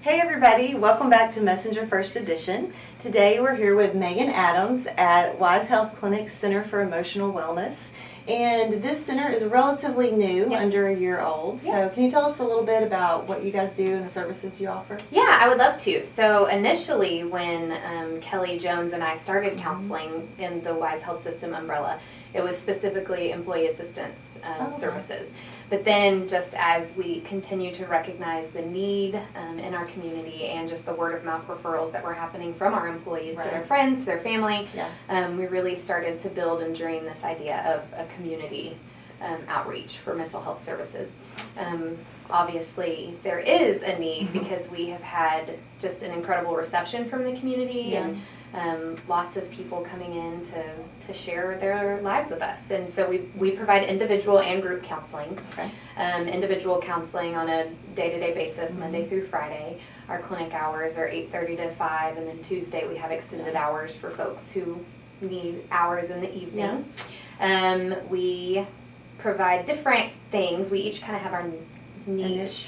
Hey everybody, welcome back to Messenger First Edition. Today we're here with Megan Adams at Wise Health Clinic Center for Emotional Wellness. And this center is relatively new, under a year old. So can you tell us a little bit about what you guys do and the services you offer? Yeah, I would love to. So initially when Kelly Jones and I started counseling in the Wise Health System umbrella, it was specifically employee assistance services. But then just as we continue to recognize the need in our community and just the word of mouth referrals that were happening from our employees to their friends, to their family, we really started to build and dream this idea of a community outreach for mental health services. Obviously there is a need because we have had just an incredible reception from the community and lots of people coming in to share their lives with us. And so we provide individual and group counseling. Individual counseling on a day-to-day basis, Monday through Friday. Our clinic hours are 8:30 to 5, and then Tuesday we have extended hours for folks who need hours in the evening. We provide different things. We each kind of have our niche.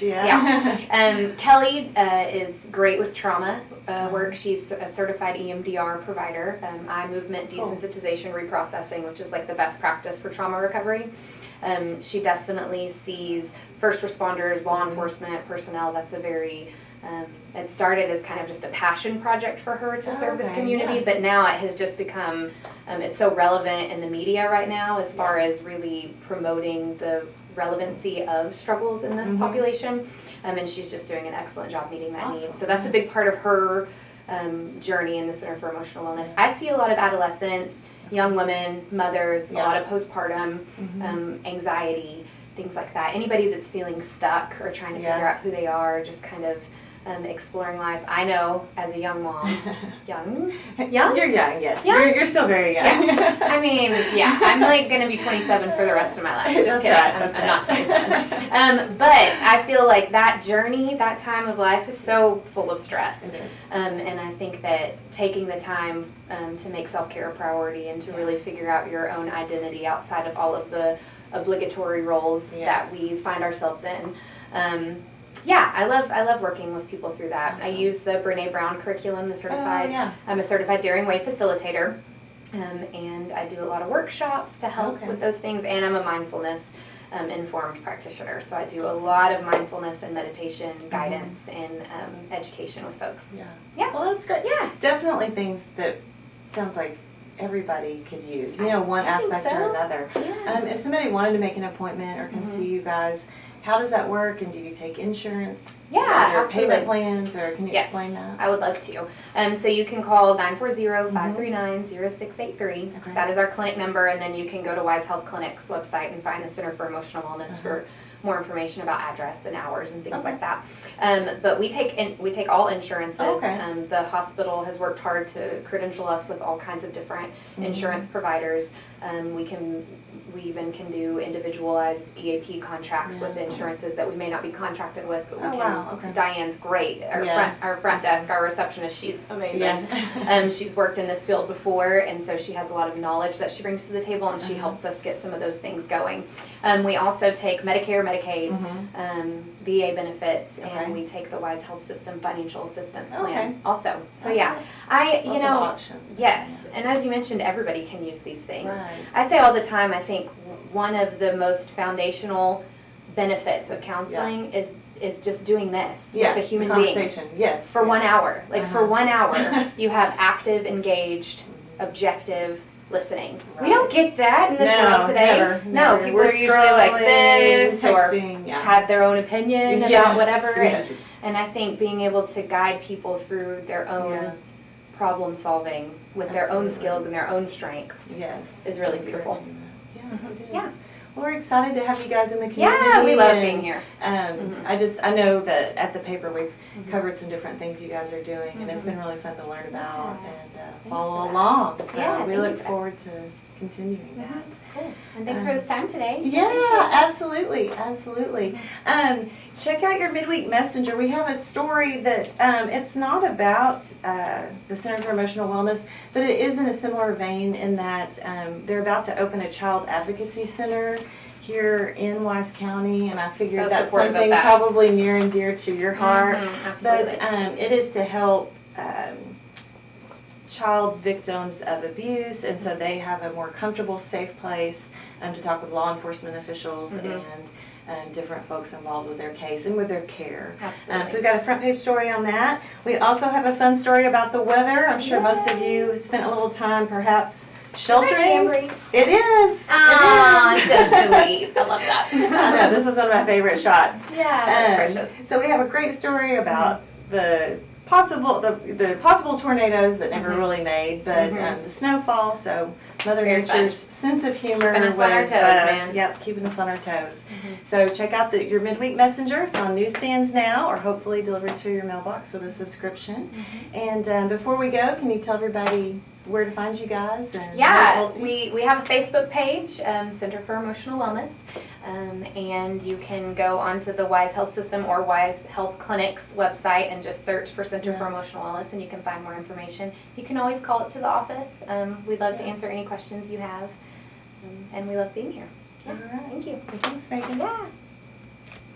Kelly is great with trauma work. She's a certified EMDR provider, eye movement desensitization reprocessing, which is like the best practice for trauma recovery. She definitely sees first responders, law enforcement personnel. That's a very it started as kind of just a passion project for her to serve this community, but now it has just become it's so relevant in the media right now as far as really promoting the relevancy of struggles in this population, and she's just doing an excellent job meeting that need. So that's a big part of her journey in the Center for Emotional Wellness. I see a lot of adolescents, young women, mothers, a lot of postpartum anxiety, things like that. Anybody that's feeling stuck or trying to figure out who they are, just kind of exploring life. I know as a young mom, young? You're young, yes. You're still very young. I mean, I'm like going to be 27 for the rest of my life. Just kidding. I'm not 27. But I feel like that journey, that time of life is so full of stress. It is. And I think that taking the time to make self-care a priority and to really figure out your own identity outside of all of the obligatory roles that we find ourselves in. I love working with people through that. I use the Brene Brown curriculum, the certified. I'm a certified Daring Way facilitator, and I do a lot of workshops to help with those things. And I'm a mindfulness informed practitioner, so I do a lot of mindfulness and meditation guidance and education with folks. Well, that's great. Definitely things that sounds like everybody could use. You know, one aspect or another. If somebody wanted to make an appointment or come see you guys, how does that work, and do you take insurance? Payment plans, or can you explain that? I would love to. So you can call 940-539-0683. That is our clinic number, and then you can go to Wise Health Clinic's website and find the Center for Emotional Wellness for more information about address and hours and things like that. But we take all insurances. The hospital has worked hard to credential us with all kinds of different insurance providers. We even can do individualized EAP contracts with insurances that we may not be contracted with. But Diane's great. Our front desk, our receptionist, she's amazing. She's worked in this field before, and so she has a lot of knowledge that she brings to the table, and she helps us get some of those things going. We also take Medicare, Medicaid, VA benefits, and we take the Wise Health System financial assistance plan also. So and as you mentioned, everybody can use these things. I say all the time, I think one of the most foundational benefits of counseling is just doing this with a human being for 1 hour. For 1 hour, you have active, engaged, objective listening. We don't get that in this world today. No, people are usually like this or have their own opinion about whatever. And I think being able to guide people through their own problem solving with their own skills and their own strengths is really beautiful. Well, we're excited to have you guys in the community. Yeah, we love being here. I know that at the paper we've covered some different things you guys are doing, and it's been really fun to learn about and follow along. So we look forward to continuing that. Cool. And thanks for this time today. Absolutely. Check out your midweek messenger. We have a story that it's not about the Center for Emotional Wellness, but it is in a similar vein in that they're about to open a child advocacy center here in Wise County, and I figured So that's supportive of something that. probably near and dear to your heart. Absolutely. But it is to help child victims of abuse, and so they have a more comfortable, safe place to talk with law enforcement officials and different folks involved with their case and with their care. Absolutely. So we've got a front page story on that. We also have a fun story about the weather. I'm sure most of you spent a little time perhaps sheltering. Camry? It is. Oh, It is. so sweet. I love that. I know, this was one of my favorite shots. Yeah, that's precious. So we have a great story about the possible tornadoes that never really made, but the snowfall. So Mother Very Nature's sense of humor Keeping us was on our toes, man. Yep, keeping us on our toes. So check out your midweek messenger. It's on newsstands now, or hopefully delivered to your mailbox with a subscription. And before we go, can you tell everybody where to find you guys? And Yeah, we have a Facebook page, Center for Emotional Wellness, and you can go onto the Wise Health System or Wise Health Clinic's website and just search for Center for Emotional Wellness, and you can find more information. You can always call it to the office. We'd love to answer any questions you have, and we love being here. All right. Thank you. Thanks, Megan. Yeah.